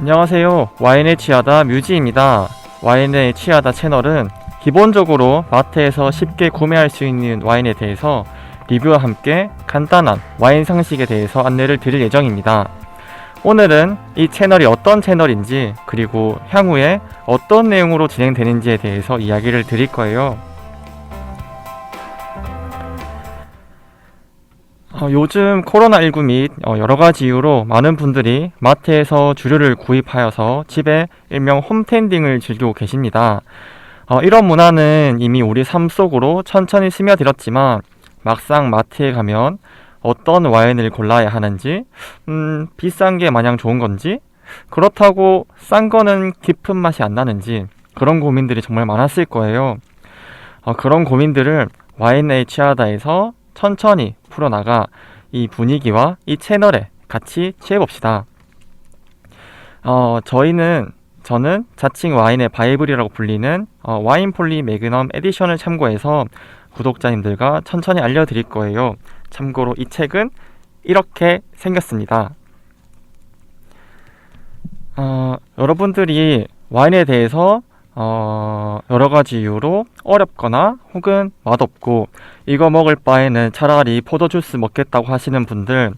안녕하세요. 와인에 취하다 뮤지입니다. 와인에 취하다 채널은 기본적으로 마트에서 쉽게 구매할 수 있는 와인에 대해서 리뷰와 함께 간단한 와인 상식에 대해서 안내를 드릴 예정입니다. 오늘은 이 채널이 어떤 채널인지, 그리고 향후에 어떤 내용으로 진행되는지에 대해서 이야기를 드릴 거예요. 요즘 코로나19 및 여러가지 이유로 많은 분들이 마트에서 주류를 구입하여서 집에 일명 홈텐딩을 즐기고 계십니다. 이런 문화는 이미 우리 삶 속으로 천천히 스며들었지만, 막상 마트에 가면 어떤 와인을 골라야 하는지, 비싼 게 마냥 좋은 건지, 그렇다고 싼 거는 깊은 맛이 안 나는지, 그런 고민들이 정말 많았을 거예요. 그런 고민들을 와인에 취하다에서 천천히 풀어나가 이 분위기와 이 채널에 같이 취해봅시다. 저는 자칭 와인의 바이블이라고 불리는 와인폴리 매그넘 에디션을 참고해서 구독자님들과 천천히 알려드릴 거예요. 참고로 이 책은 이렇게 생겼습니다. 여러분들이 와인에 대해서 여러가지 이유로 어렵거나 혹은 맛없고 이거 먹을 바에는 차라리 포도주스 먹겠다고 하시는 분들,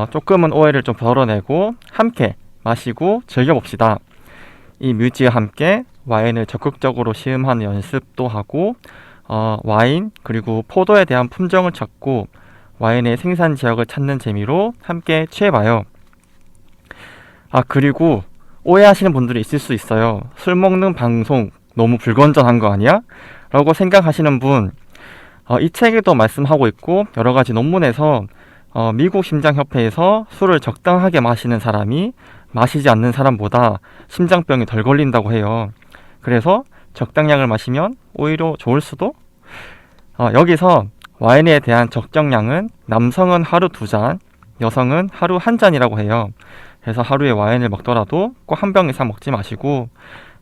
조금은 오해를 좀 덜어내고 함께 마시고 즐겨봅시다. 이 뮤지와 함께 와인을 적극적으로 시음하는 연습도 하고, 와인 그리고 포도에 대한 품종을 찾고 와인의 생산 지역을 찾는 재미로 함께 취해봐요. 그리고 오해하시는 분들이 있을 수 있어요. 술 먹는 방송 너무 불건전한 거 아니야? 라고 생각하시는 분, 이 책에도 말씀하고 있고 여러가지 논문에서 미국 심장협회에서 술을 적당하게 마시는 사람이 마시지 않는 사람보다 심장병이 덜 걸린다고 해요. 그래서 적당량을 마시면 오히려 좋을 수도? 여기서 와인에 대한 적정량은 남성은 하루 2잔, 여성은 하루 1잔이라고 해요. 그래서 하루에 와인을 먹더라도 꼭 한 병 이상 먹지 마시고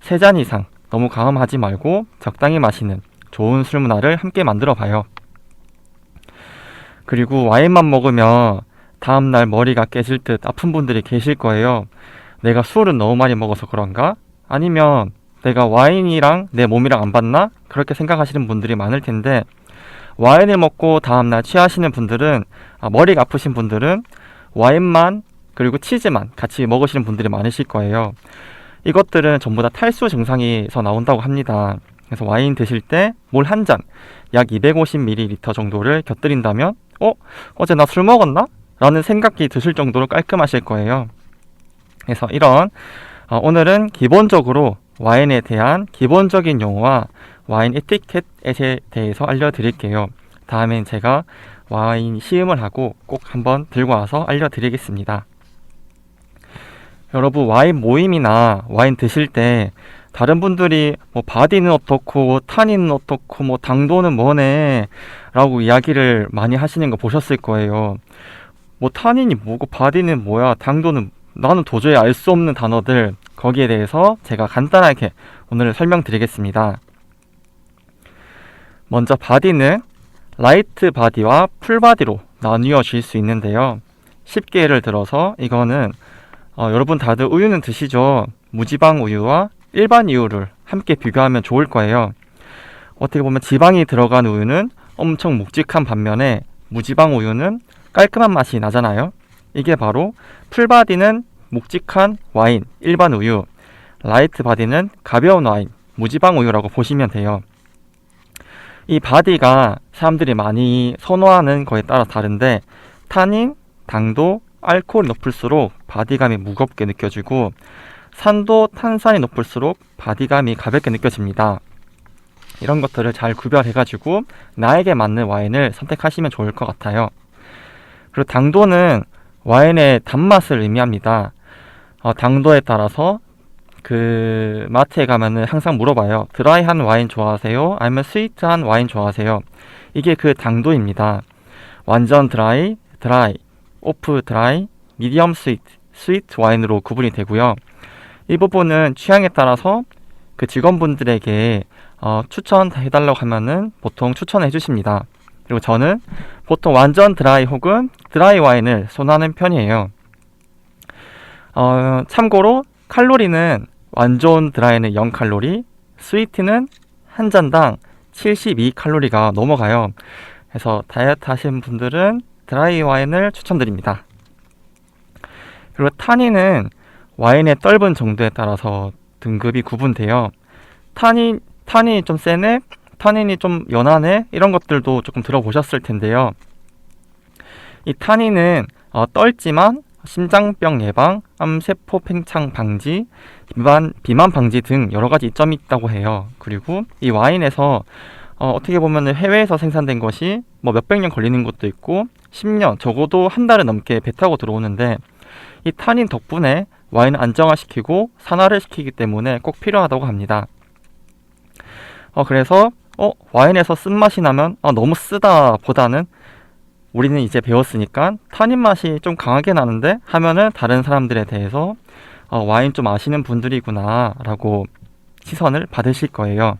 3잔 이상 너무 강함하지 말고 적당히 마시는 좋은 술 문화를 함께 만들어 봐요. 그리고 와인만 먹으면 다음날 머리가 깨질 듯 아픈 분들이 계실 거예요. 내가 술은 너무 많이 먹어서 그런가? 아니면 내가 와인이랑 내 몸이랑 안 받나? 그렇게 생각하시는 분들이 많을 텐데, 와인을 먹고 다음날 취하시는 분들은, 머리가 아프신 분들은 와인만 그리고 치즈만 같이 먹으시는 분들이 많으실 거예요. 이것들은 전부 다 탈수 증상에서 나온다고 합니다. 그래서 와인 드실 때 물 한 잔, 약 250ml 정도를 곁들인다면 어제 나 술 먹었나? 라는 생각이 드실 정도로 깔끔하실 거예요. 그래서 오늘은 기본적으로 와인에 대한 기본적인 용어와 와인 에티켓에 대해서 알려드릴게요. 다음엔 제가 와인 시음을 하고 꼭 한번 들고 와서 알려드리겠습니다. 여러분, 와인 모임이나 와인 드실 때 다른 분들이 바디는 어떻고 타닌은 어떻고 당도는 뭐네 라고 이야기를 많이 하시는 거 보셨을 거예요. 타닌이 뭐고 바디는 뭐야, 당도는, 나는 도저히 알 수 없는 단어들, 거기에 대해서 제가 간단하게 오늘 설명드리겠습니다. 먼저 바디는 라이트 바디와 풀 바디로 나뉘어질 수 있는데요. 쉽게 예를 들어서 이거는 여러분 다들 우유는 드시죠? 무지방 우유와 일반 우유를 함께 비교하면 좋을 거예요. 어떻게 보면 지방이 들어간 우유는 엄청 묵직한 반면에 무지방 우유는 깔끔한 맛이 나잖아요. 이게 바로 풀바디는 묵직한 와인, 일반 우유, 라이트 바디는 가벼운 와인, 무지방 우유라고 보시면 돼요. 이 바디가 사람들이 많이 선호하는 거에 따라 다른데, 타닌, 당도, 알코올이 높을수록 바디감이 무겁게 느껴지고, 산도, 탄산이 높을수록 바디감이 가볍게 느껴집니다. 이런 것들을 잘 구별해가지고 나에게 맞는 와인을 선택하시면 좋을 것 같아요. 그리고 당도는 와인의 단맛을 의미합니다. 당도에 따라서 마트에 가면은 항상 물어봐요. 드라이한 와인 좋아하세요? 아니면 스위트한 와인 좋아하세요? 이게 그 당도입니다. 완전 드라이, 오프 드라이, 미디엄 스위트 와인으로 구분이 되고요. 이 부분은 취향에 따라서 그 직원분들에게 추천해달라고 하면은 보통 추천해 주십니다. 그리고 저는 보통 완전 드라이 혹은 드라이 와인을 선호하는 편이에요. 참고로 칼로리는 완전 드라이는 0칼로리, 스위트는 한 잔당 72칼로리가 넘어가요. 그래서 다이어트 하시는 분들은 드라이 와인을 추천드립니다. 그리고 타닌은 와인의 떫은 정도에 따라서 등급이 구분돼요. 타닌이 좀 세네? 타닌이 좀 연하네? 이런 것들도 조금 들어보셨을 텐데요. 이 타닌은 떫지만 심장병 예방, 암세포 팽창 방지, 비만 방지 등 여러 가지 이점이 있다고 해요. 그리고 이 와인에서 어떻게 보면 해외에서 생산된 것이 뭐 몇백 년 걸리는 것도 있고 10년, 적어도 한 달을 넘게 배 타고 들어오는데 이 타닌 덕분에 와인을 안정화시키고 산화를 시키기 때문에 꼭 필요하다고 합니다. 그래서 와인에서 쓴맛이 나면 너무 쓰다 보다는 우리는 이제 배웠으니까 타닌 맛이 좀 강하게 나는데 하면은 다른 사람들에 대해서 와인 좀 아시는 분들이구나 라고 시선을 받으실 거예요.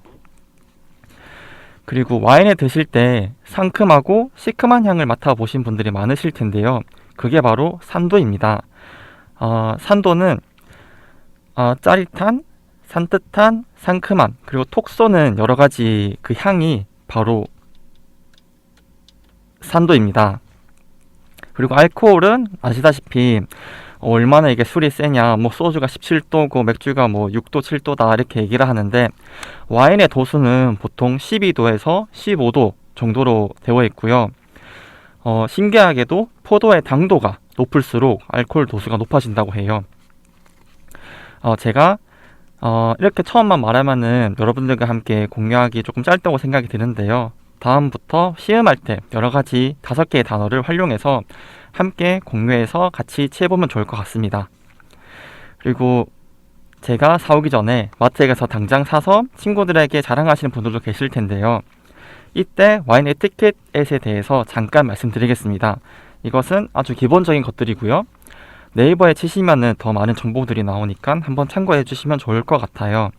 그리고 와인을 드실 때 상큼하고 시큼한 향을 맡아보신 분들이 많으실 텐데요. 그게 바로 산도입니다. 산도는 짜릿한, 산뜻한, 상큼한, 그리고 톡 쏘는 여러 가지 그 향이 바로 산도입니다. 그리고 알코올은 아시다시피 얼마나 이게 술이 세냐, 뭐 소주가 17도고 맥주가 뭐 6도, 7도다 이렇게 얘기를 하는데 와인의 도수는 보통 12도에서 15도 정도로 되어 있고요. 신기하게도 포도의 당도가 높을수록 알코올 도수가 높아진다고 해요. 제가 이렇게 처음만 말하면은 여러분들과 함께 공유하기 조금 짧다고 생각이 드는데요. 다음부터 시음할 때 여러가지 5개의 단어를 활용해서 함께 공유해서 같이 취해보면 좋을 것 같습니다. 그리고 제가 사오기 전에 마트에 가서 당장 사서 친구들에게 자랑하시는 분들도 계실 텐데요. 이때 와인 에티켓에 대해서 잠깐 말씀드리겠습니다. 이것은 아주 기본적인 것들이고요. 네이버에 치시면은 더 많은 정보들이 나오니까 한번 참고해 주시면 좋을 것 같아요.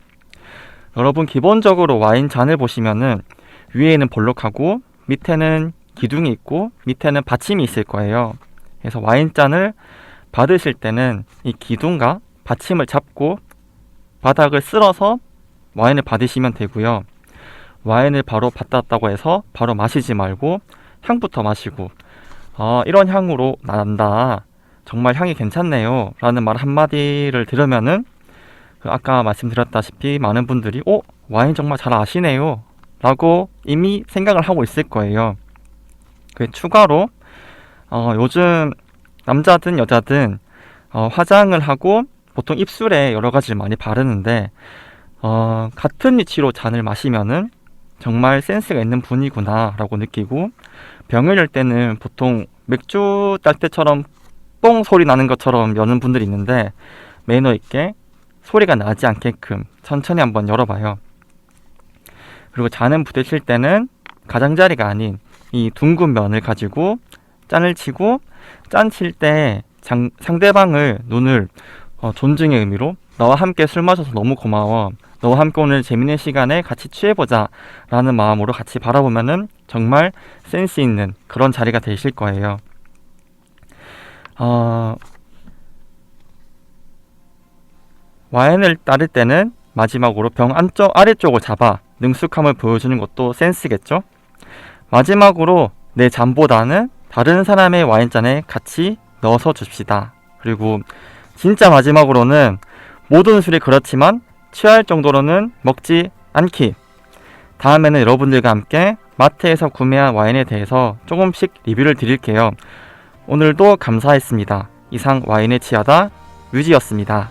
여러분 기본적으로 와인 잔을 보시면은 위에는 볼록하고 밑에는 기둥이 있고 밑에는 받침이 있을 거예요. 그래서 와인잔을 받으실 때는 이 기둥과 받침을 잡고 바닥을 쓸어서 와인을 받으시면 되고요. 와인을 바로 받았다고 해서 바로 마시지 말고 향부터 마시고 이런 향으로 난다, 정말 향이 괜찮네요 라는 말 한마디를 들으면은 아까 말씀드렸다시피 많은 분들이 와인 정말 잘 아시네요 라고 이미 생각을 하고 있을 거예요. 추가로 요즘 남자든 여자든 화장을 하고 보통 입술에 여러 가지를 많이 바르는데 같은 위치로 잔을 마시면은 정말 센스가 있는 분이구나 라고 느끼고, 병을 열 때는 보통 맥주 딸 때처럼 뽕 소리 나는 것처럼 여는 분들이 있는데 매너 있게 소리가 나지 않게끔 천천히 한번 열어봐요. 그리고 잔을 부딪힐 때는 가장자리가 아닌 이 둥근 면을 가지고 짠을 치고, 짠 칠 때 상대방을 눈을 존중의 의미로 너와 함께 술 마셔서 너무 고마워, 너와 함께 오늘 재밌는 시간에 같이 취해보자 라는 마음으로 같이 바라보면은 정말 센스 있는 그런 자리가 되실 거예요. 와인을 따를 때는 마지막으로 병 아래쪽을 잡아 능숙함을 보여주는 것도 센스겠죠? 마지막으로 내 잔보다는 다른 사람의 와인잔에 같이 넣어서 줍시다. 그리고 진짜 마지막으로는 모든 술이 그렇지만 취할 정도로는 먹지 않기. 다음에는 여러분들과 함께 마트에서 구매한 와인에 대해서 조금씩 리뷰를 드릴게요. 오늘도 감사했습니다. 이상 와인에 취하다 뮤지였습니다.